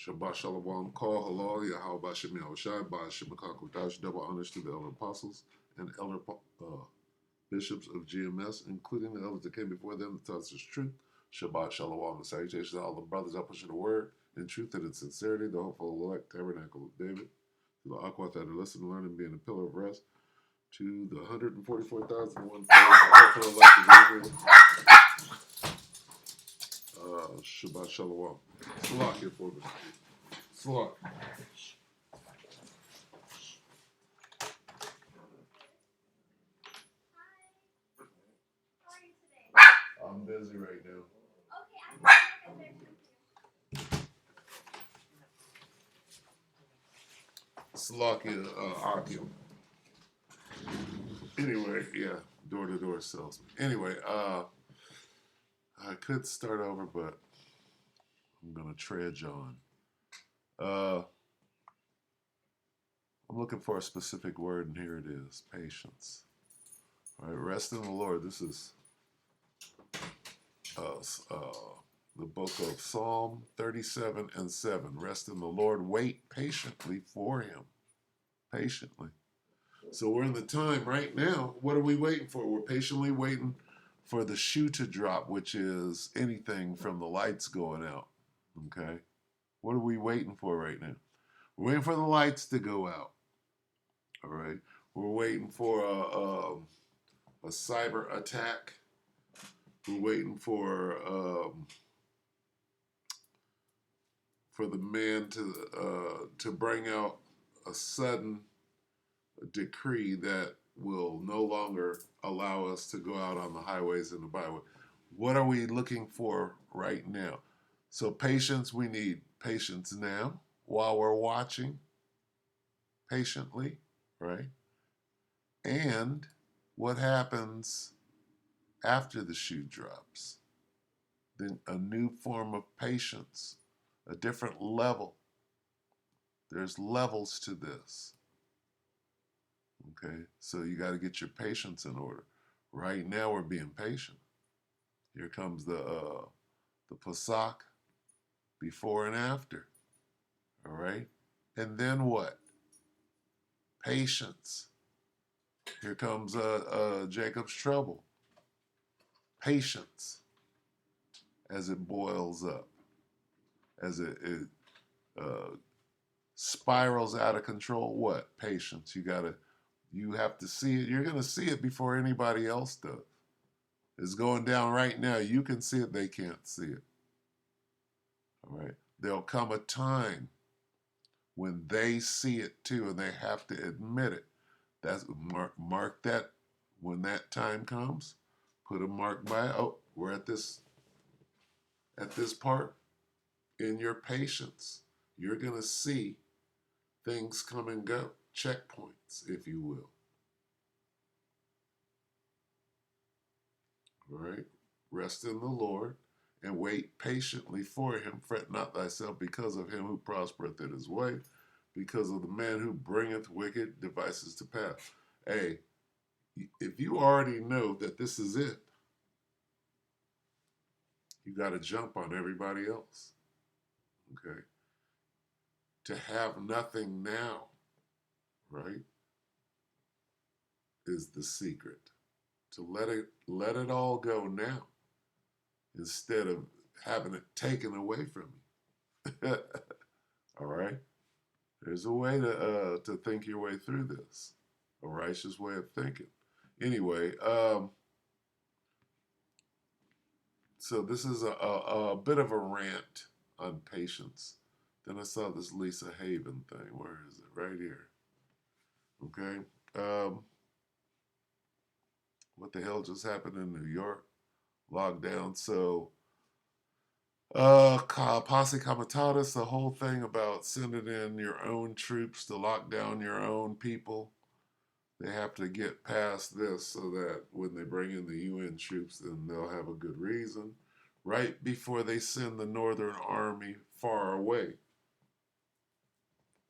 Shabbat Shalom, Kol Halal, Yahweh Bashem Yahushai, Bashem Kakodash, double honors to the elder apostles and elder bishops of GMS, including the elders that came before them that taught us truth. Shabbat Shalom, and salutations to all the brothers out pushing the word in truth and in sincerity, the hopeful elect tabernacle of David, to the Aquath that are listening, learning, being a pillar of rest, to the 144,001 hopeful elect of Israel. Shabbat Shalom. Salak here for me. Salak. I'm busy right now. Salakia Akim. Anyway, yeah, door-to-door salesman. Anyway, I could start over, but I'm gonna trudge on. I'm looking for a specific word, and here it is: patience. All right, rest in the Lord. This is the book of Psalm 37 and 7. Rest in the Lord. Wait patiently for Him. Patiently. So we're in the time right now. What are we waiting for? We're patiently waiting for the shoe to drop, which is anything from the lights going out. Okay? What are we waiting for right now? We're waiting for the lights to go out. All right? We're waiting for a cyber attack. We're waiting for the man to bring out a sudden decree that will no longer allow us to go out on the highways and the byway. What are we looking for right now? So patience, we need patience now while we're watching patiently, right? And what happens after the shoe drops? Then a new form of patience, a different level. There's levels to this. Okay, so you got to get your patience in order. Right now, we're being patient. Here comes the Pesach, before and after. All right, and then what? Patience. Here comes Jacob's trouble. Patience as it boils up, as it spirals out of control. What? Patience. You have to see it. You're going to see it before anybody else does. It's going down right now. You can see it. They can't see it. All right. There'll come a time when they see it too, and they have to admit it. That's mark that when that time comes. Put a mark by it. Oh, we're at this part. In your patience, you're gonna see things come and go, checkpoints, if you will. All right. Rest in the Lord and wait patiently for Him. Fret not thyself because of him who prospereth in his way, because of the man who bringeth wicked devices to pass. Hey, if you already know that this is it, you got to jump on everybody else. Okay? To have nothing now, right, is the secret. To let it all go now instead of having it taken away from you. All right? There's a way to think your way through this, a righteous way of thinking. Anyway, so this is a bit of a rant on patience. Then I saw this Lisa Haven thing. Where is it? Right here. Okay. What the hell just happened in New York? Lockdown. So, Posse Comitatus, the whole thing about sending in your own troops to lock down your own people. They have to get past this so that when they bring in the UN troops, then they'll have a good reason. Right before they send the Northern Army far away.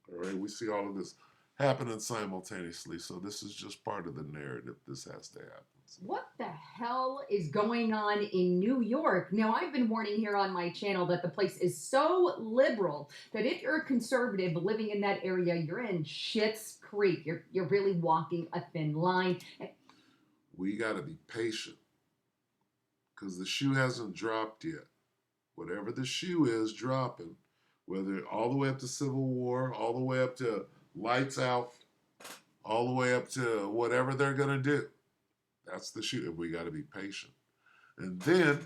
All right, we see all of this happening simultaneously. So this is just part of the narrative. This has to happen. What the hell is going on in New York? Now, I've been warning here on my channel that the place is so liberal that if you're a conservative living in that area, you're in Schitt's Creek. You're really walking a thin line. We got to be patient because the shoe hasn't dropped yet. Whatever the shoe is dropping, whether all the way up to Civil War, all the way up to Lights Out, all the way up to whatever they're going to do, that's the shoe. And we got to be patient. And then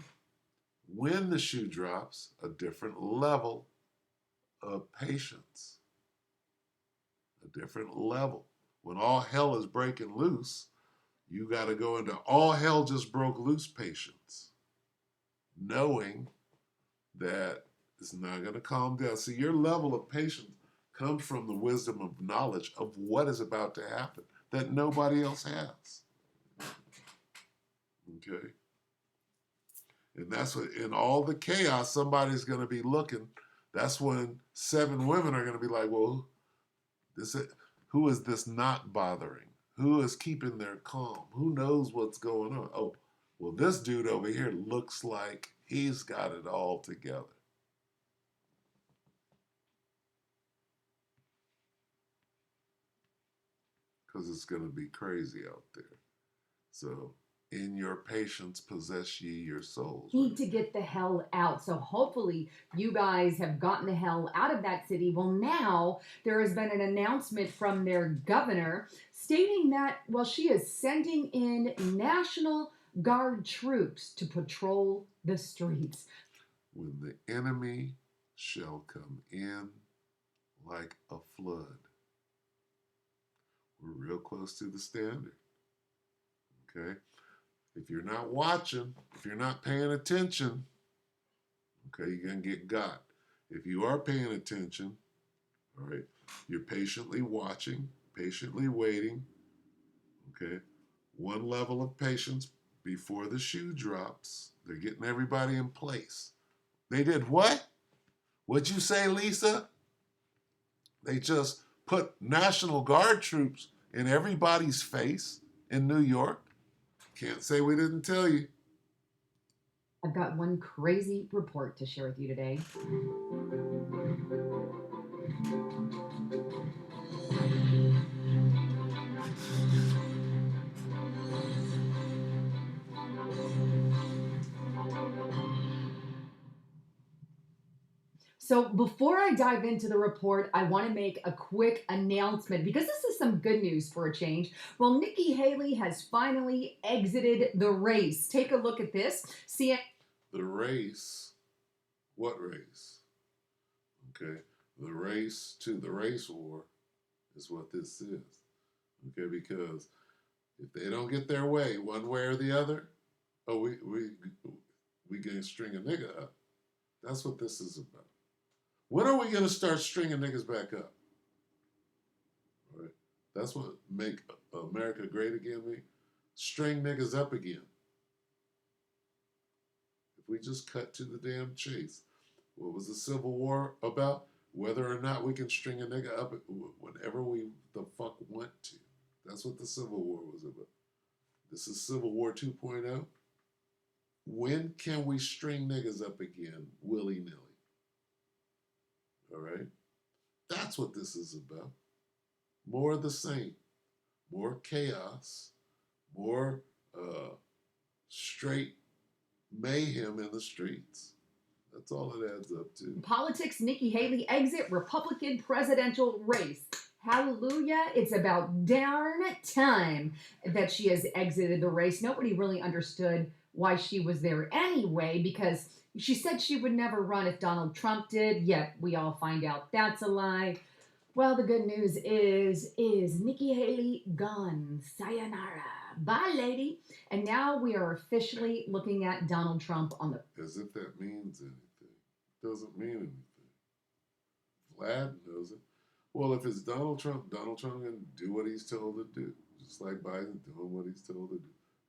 when the shoe drops, a different level of patience, a different level. When all hell is breaking loose, you got to go into all hell just broke loose patience, knowing that it's not going to calm down. See, your level of patience comes from the wisdom of knowledge of what is about to happen that nobody else has. Okay? And that's what, in all the chaos, somebody's going to be looking. That's when 7 women are going to be like, well, who is this not bothering? Who is keeping their calm? Who knows what's going on? Oh, well, this dude over here looks like he's got it all together. Because it's going to be crazy out there. So, in your patience, possess ye your souls. Need to get the hell out. So hopefully you guys have gotten the hell out of that city. Well, now there has been an announcement from their governor stating that, well, she is sending in National Guard troops to patrol the streets. When the enemy shall come in like a flood. We're real close to the standard. Okay? If you're not watching, if you're not paying attention, okay, you're going to get got. If you are paying attention, all right, you're patiently watching, patiently waiting, okay? One level of patience before the shoe drops. They're getting everybody in place. They did what? What'd you say, Lisa? They just put National Guard troops in everybody's face in New York. Can't say we didn't tell you. I've got one crazy report to share with you today. So before I dive into the report, I want to make a quick announcement because this is some good news for a change. Well, Nikki Haley has finally exited the race. Take a look at this. See it. The race. What race? Okay. The race to the race war is what this is. Okay, because if they don't get their way one way or the other, oh, we gonna string a nigga up. That's what this is about. When are we gonna start stringing niggas back up? All right. That's what make America great again. Me string niggas up again. If we just cut to the damn chase, what was the Civil War about? Whether or not we can string a nigga up whenever we the fuck want to. That's what the Civil War was about. This is Civil War 2.0. When can we string niggas up again willy-nilly? All right? That's what this is about. More of the same. More chaos. More straight mayhem in the streets. That's all it adds up to. Politics, Nikki Haley exit Republican presidential race. Hallelujah. It's about darn time that she has exited the race. Nobody really understood why she was there anyway, because she said she would never run if Donald Trump did, yet we all find out that's a lie. Well, the good news is Nikki Haley gone. Sayonara. Bye, lady. And now we are officially looking at Donald Trump on the... As if that means anything. Doesn't mean anything. Vlad knows it. Well, if it's Donald Trump can do what he's told to do. Just like Biden doing what he's told to do.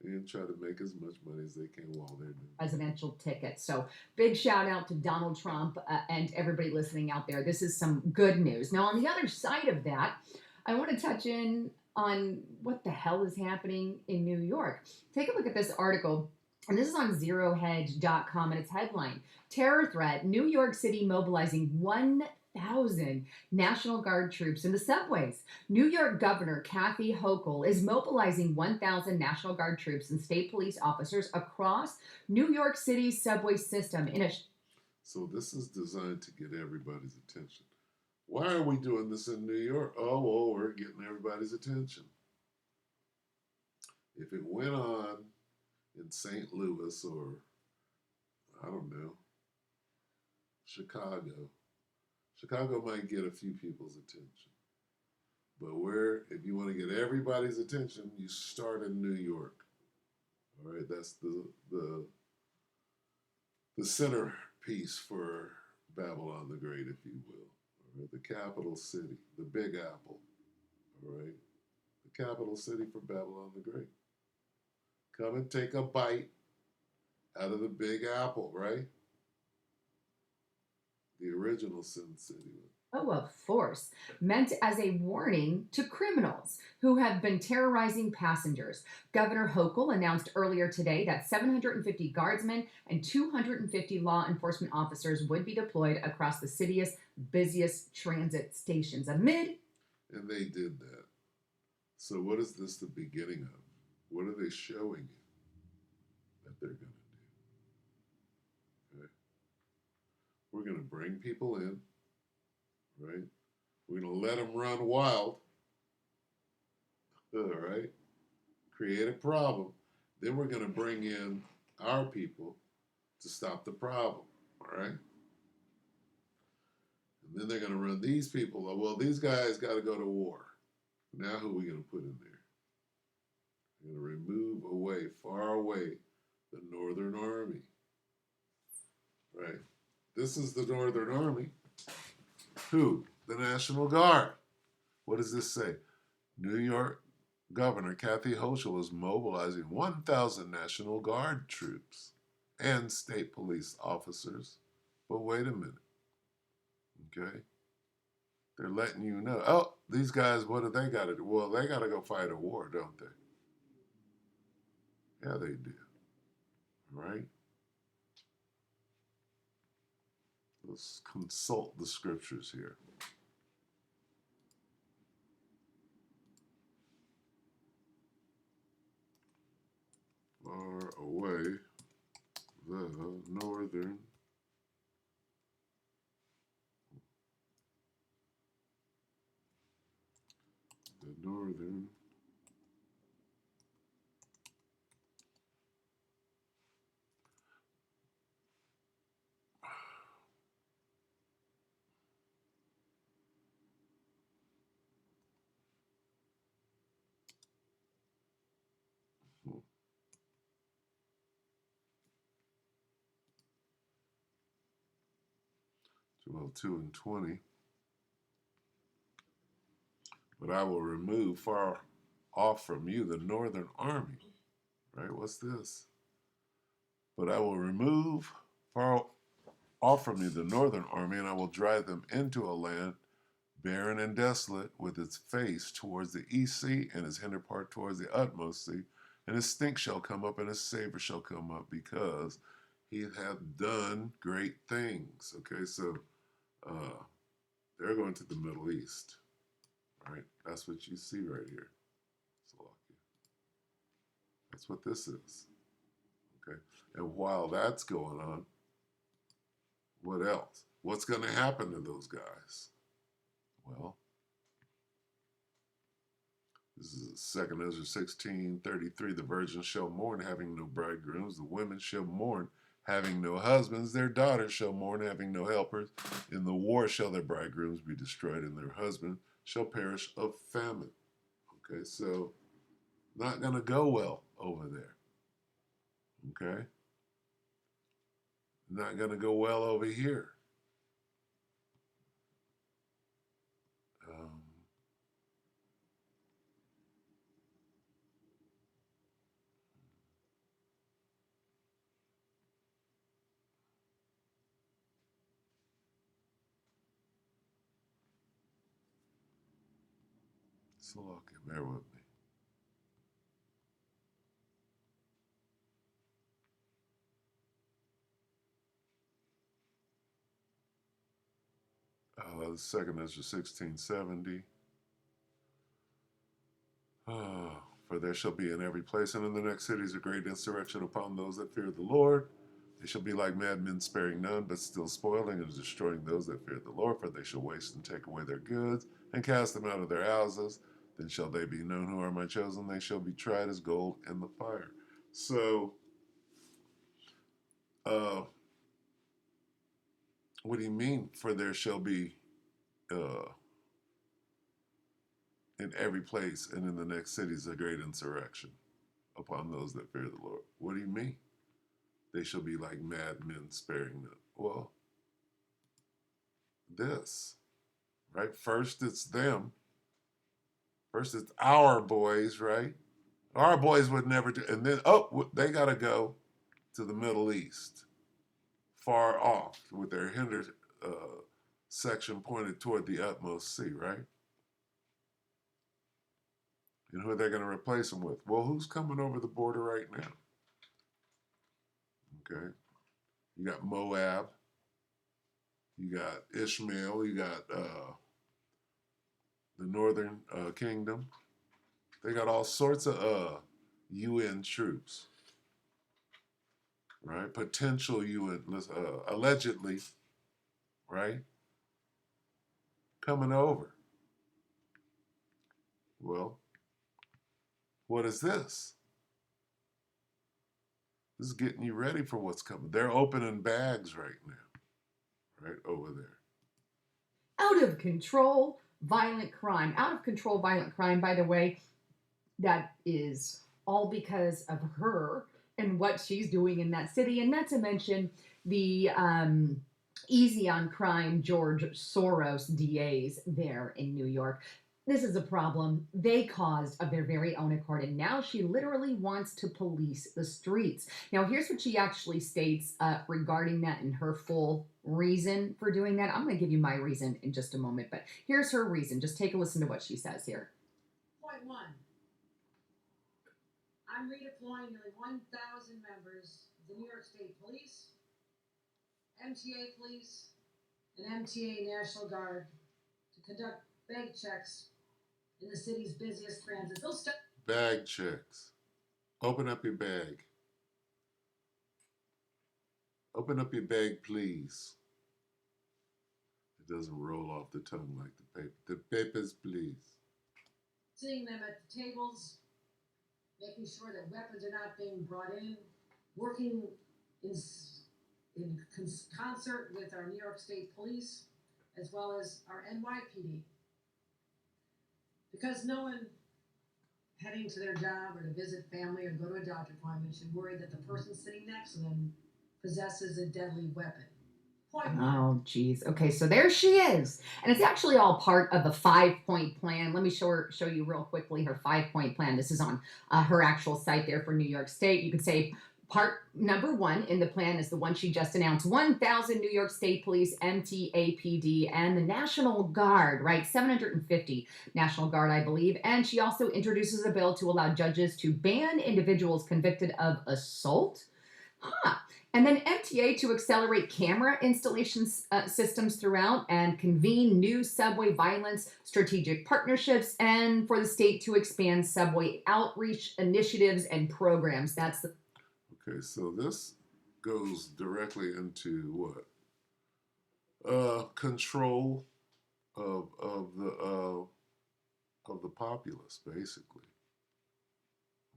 And try to make as much money as they can while they're doing presidential ticket. So big shout out to Donald Trump and everybody listening out there. This is some good news. Now, on the other side of that, I want to touch in on what the hell is happening in New York. Take a look at this article. And this is on zerohedge.com, and its headline: Terror threat, New York City mobilizing 1,000 National Guard troops in the subways. New York Governor Kathy Hochul is mobilizing 1,000 National Guard troops and state police officers across New York City's subway system in a. So this is designed to get everybody's attention. Why are we doing this in New York? Oh, well, we're getting everybody's attention. If it went on in St. Louis or, I don't know, Chicago, Chicago might get a few people's attention. But if you want to get everybody's attention, you start in New York. All right, that's the centerpiece for Babylon the Great, if you will. All right, the capital city, the Big Apple. All right, the capital city for Babylon the Great. Come and take a bite out of the Big Apple, right? The original Sin City. Oh, of force, meant as a warning to criminals who have been terrorizing passengers. Governor Hochul announced earlier today that 750 guardsmen and 250 law enforcement officers would be deployed across the city's busiest transit stations amid. And they did that. So what is this the beginning of? What are they showing you that they're going to do? Okay. We're going to bring people in, right? We're going to let them run wild, all right? Create a problem. Then we're going to bring in our people to stop the problem, all right? And then they're going to run these people. Well, these guys got to go to war. Now who are we going to put in there? We're going to remove away, far away, the Northern Army, right? This is the Northern Army. Who? The National Guard. What does this say? New York Governor Kathy Hochul is mobilizing 1,000 National Guard troops and state police officers. But wait a minute. Okay? They're letting you know. Oh, these guys, what do they got to do? Well, they got to go fight a war, don't they? Yeah, they do. Right? Let's consult the scriptures here. Far away, the northern. The northern. Well, 2 and 20. But I will remove far off from you the northern army. Right? What's this? But I will remove far off from you the northern army, and I will drive them into a land barren and desolate, with its face towards the east sea, and its hinder part towards the utmost sea. And his stink shall come up, and his savor shall come up, because he hath done great things. Okay, so they're going to the Middle East. All right, that's what you see right here. That's what this is. Okay, and while that's going on, what else? What's going to happen to those guys? Well, this is 2 Ezra 16:33. The virgins shall mourn, having no bridegrooms. The women shall mourn, having no husbands. Their daughters shall mourn, having no helpers. In the war shall their bridegrooms be destroyed, and their husbands shall perish of famine. Okay, so not going to go well over there. Okay? Not going to go well over here. Um, Okay, bear with me. Second Ezra 16:70. For there shall be in every place and in the next cities a great insurrection upon those that fear the Lord. They shall be like madmen, sparing none, but still spoiling and destroying those that fear the Lord. For they shall waste and take away their goods and cast them out of their houses. Then shall they be known who are my chosen. They shall be tried as gold in the fire. So, what do you mean? For there shall be in every place and in the next cities a great insurrection upon those that fear the Lord. What do you mean? They shall be like madmen, sparing none. Well, this, right? First it's them. First it's our boys, right? Our boys would never do, and then they got to go to the Middle East, far off, with their hinder section pointed toward the utmost sea, right? And who are they going to replace them with? Well, who's coming over the border right now? Okay, you got Moab, you got Ishmael, you got the Northern Kingdom. They got all sorts of UN troops, right? Potential UN, allegedly, right? Coming over. Well, what is this? This is getting you ready for what's coming. They're opening bags right now, right over there. Out of control, violent crime. Out of control, violent crime, by the way, that is all because of her and what she's doing in that city. And not to mention the easy on crime George Soros DAs there in New York. This is a problem they caused of their very own accord, and now she literally wants to police the streets. Now, here's what she actually states regarding that and her full reason for doing that. I'm going to give you my reason in just a moment, but here's her reason. Just take a listen to what she says here. Point one. I'm redeploying nearly 1,000 members of the New York State Police, MTA Police, and MTA National Guard to conduct bag checks in the city's busiest transit. They'll start bag checks. Open up your bag. Open up your bag, please. It doesn't roll off the tongue like the paper. The papers, please. Seeing them at the tables, making sure that weapons are not being brought in, working in concert with our New York State Police, as well as our NYPD. Because no one heading to their job or to visit family or go to a doctor appointment should worry that the person sitting next to them possesses a deadly weapon. Point one. Oh, geez. Okay, so there she is. And it's actually all part of a 5-point plan. Let me show you real quickly her 5-point plan. This is on her actual site there for New York State. You could say part number 1 in the plan is the one she just announced. 1,000 New York State Police, MTAPD, and the National Guard, right? 750 National Guard, I believe. And she also introduces a bill to allow judges to ban individuals convicted of assault. And then MTA to accelerate camera installation systems throughout and convene new subway violence strategic partnerships, and for the state to expand subway outreach initiatives and programs. That's the Okay, so this goes directly into what? Control of the populace, basically.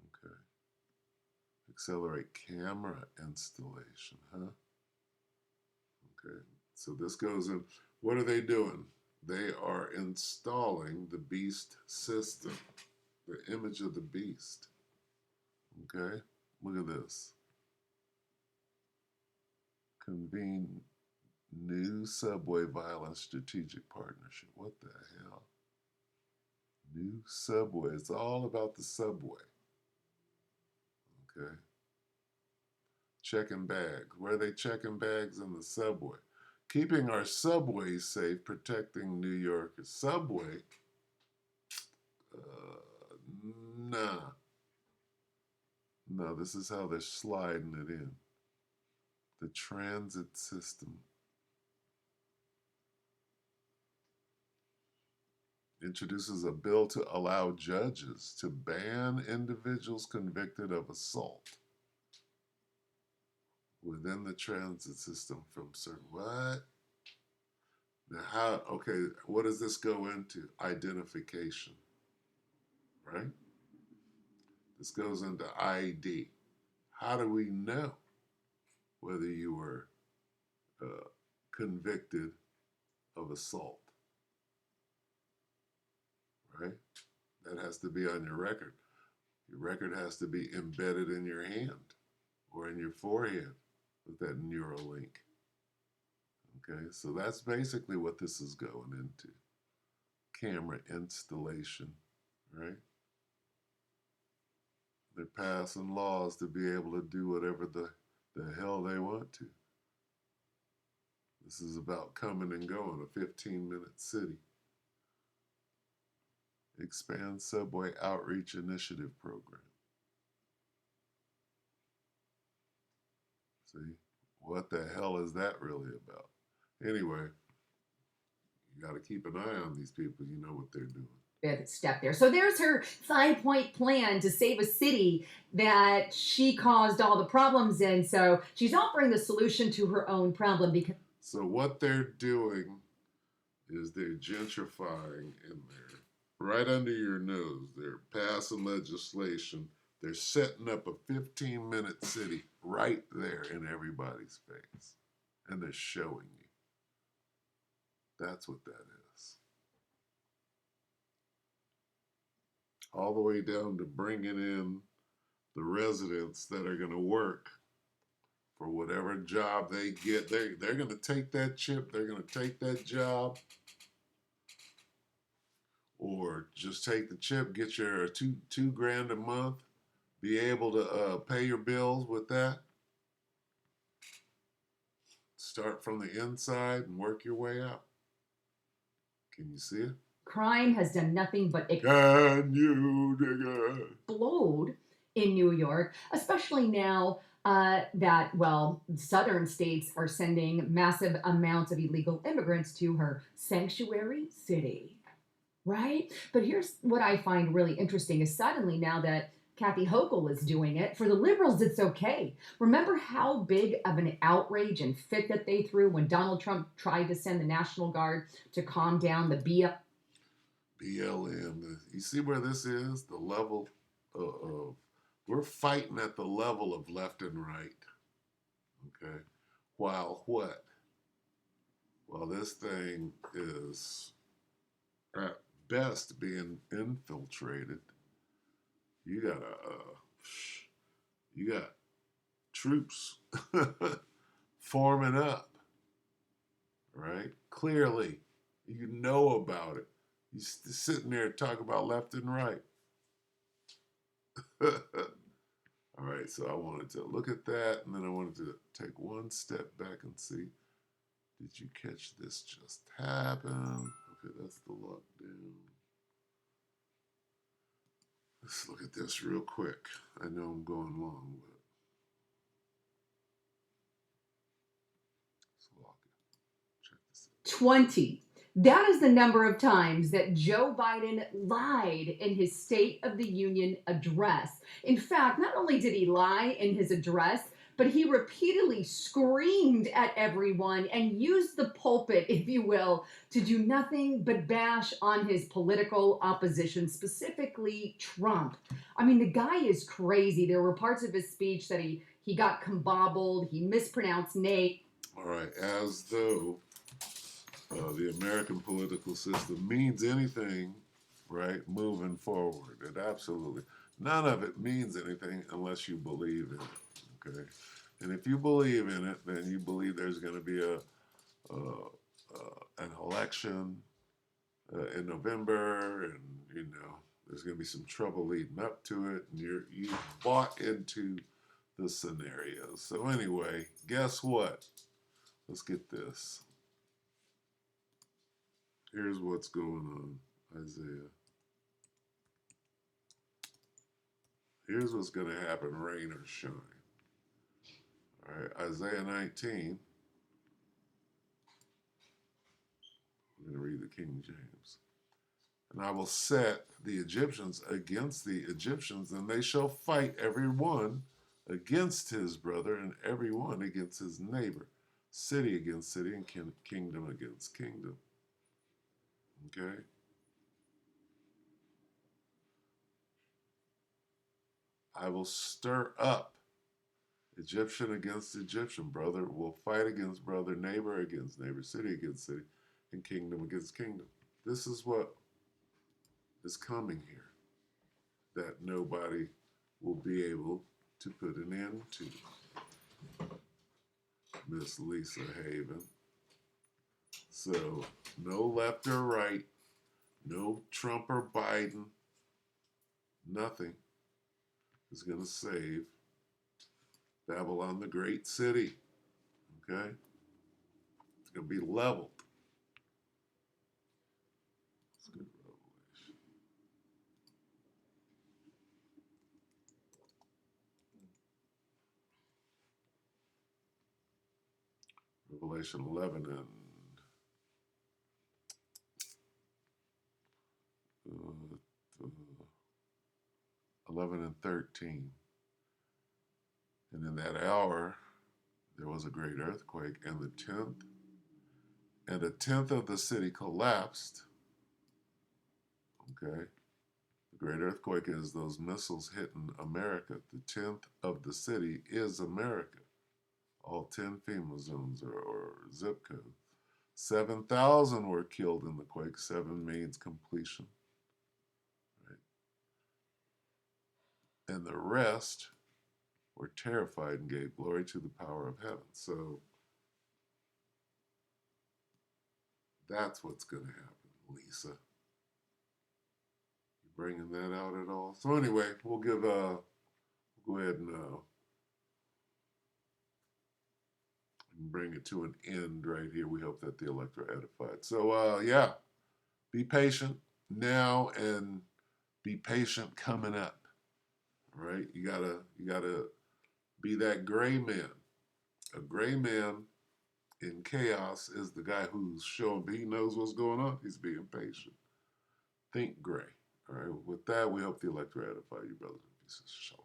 Okay. Accelerate camera installation, huh? Okay. So this goes in. What are they doing? They are installing the beast system, the image of the beast. Okay. Look at this. Convene new subway violence strategic partnership. What the hell? New subway. It's all about the subway. Okay. Checking bags. Where are they checking bags? In the subway. Keeping our subways safe, protecting New Yorkers. Subway. Nah. No, this is how they're sliding it in. The transit system introduces a bill to allow judges to ban individuals convicted of assault within the transit system from certain what? Now how okay, what does this go into? Identification. Right? This goes into ID. How do we know whether you were convicted of assault? Right? That has to be on your record. Your record has to be embedded in your hand or in your forehead with that Neuralink. Okay, so that's basically what this is going into. Camera installation, right? They're passing laws to be able to do whatever the hell they want to. This is about coming and going, a 15-minute city. Expand subway outreach initiative program. See, what the hell is that really about? Anyway, you got to keep an eye on these people. You know what they're doing. Step there. So there's her 5-point plan to save a city that she caused all the problems in. So she's offering the solution to her own problem because. So what they're doing is they're gentrifying in there, right under your nose. They're passing legislation. They're setting up a 15-minute city right there in everybody's face. And they're showing you. That's what that is. All the way down to bringing in the residents that are going to work for whatever job they get. They're going to take that chip. They're going to take that job. Or just take the chip, get your two grand a month, be able to pay your bills with that. Start from the inside and work your way out. Can you see it? Crime has done nothing but Can you dig it? Explode in New York, especially now that, well, southern states are sending massive amounts of illegal immigrants to her sanctuary city, right? But here's what I find really interesting is suddenly now that Kathy Hochul is doing it, for the liberals, it's okay. Remember how big of an outrage and fit that they threw when Donald Trump tried to send the National Guard to calm down the BLM. You see where this is? The level of we're fighting at the level of left and right. Okay. While what? Well, this thing is at best being infiltrated. You got troops forming up, right? Clearly, you know about it. You sitting there talking about left and right. All right, so I wanted to look at that, and then I wanted to take one step back and see, did you catch this just happen? Okay, that's the lockdown. Let's look at this real quick. I know I'm going long, but let's lock it. Check this out. 20. That is the number of times that Joe Biden lied in his State of the Union address. In fact, not only did he lie in his address, but he repeatedly screamed at everyone and used the pulpit, if you will, to do nothing but bash on his political opposition, specifically Trump. I mean, the guy is crazy. There were parts of his speech that he got combobbled, he mispronounced Nate. All right, as though the American political system means anything, right, moving forward. It absolutely, none of it means anything unless you believe in it, okay? And if you believe in it, then you believe there's going to be an election in November, and, you know, there's going to be some trouble leading up to it, and you bought into the scenario. So anyway, guess what? Let's get this. Here's what's going on, Isaiah. Here's what's going to happen, rain or shine. All right, Isaiah 19. I'm going to read the King James. And I will set the Egyptians against the Egyptians, and they shall fight every one against his brother, and every one against his neighbor, city against city, and kingdom against kingdom. Okay? I will stir up Egyptian against Egyptian, brother will fight against brother, neighbor against neighbor, city against city, and kingdom against kingdom. This is what is coming here that nobody will be able to put an end to. Miss Lisa Haven. So, no left or right, no Trump or Biden, nothing is going to save Babylon the Great City. Okay? It's going to be leveled. Let's go to Revelation. Revelation 11 and 11 and 13. And in that hour there was a great earthquake, and a tenth of the city collapsed. Okay? The great earthquake is those missiles hitting America. The tenth of the city is America. All 10 FEMA zones or zip codes. 7,000 were killed in the quake. 7 means completion. Right? And the rest were terrified and gave glory to the power of heaven. So that's what's going to happen, Lisa. You bringing that out at all? So anyway, we'll go ahead and bring it to an end right here. We hope that the elect are edified. So yeah, be patient now and be patient coming up. All right, you gotta be that gray man. A gray man in chaos is the guy who's showing he knows what's going on. He's being patient. Think gray. All right. With that, we hope the elect are edified, you brothers and sisters. Shalom.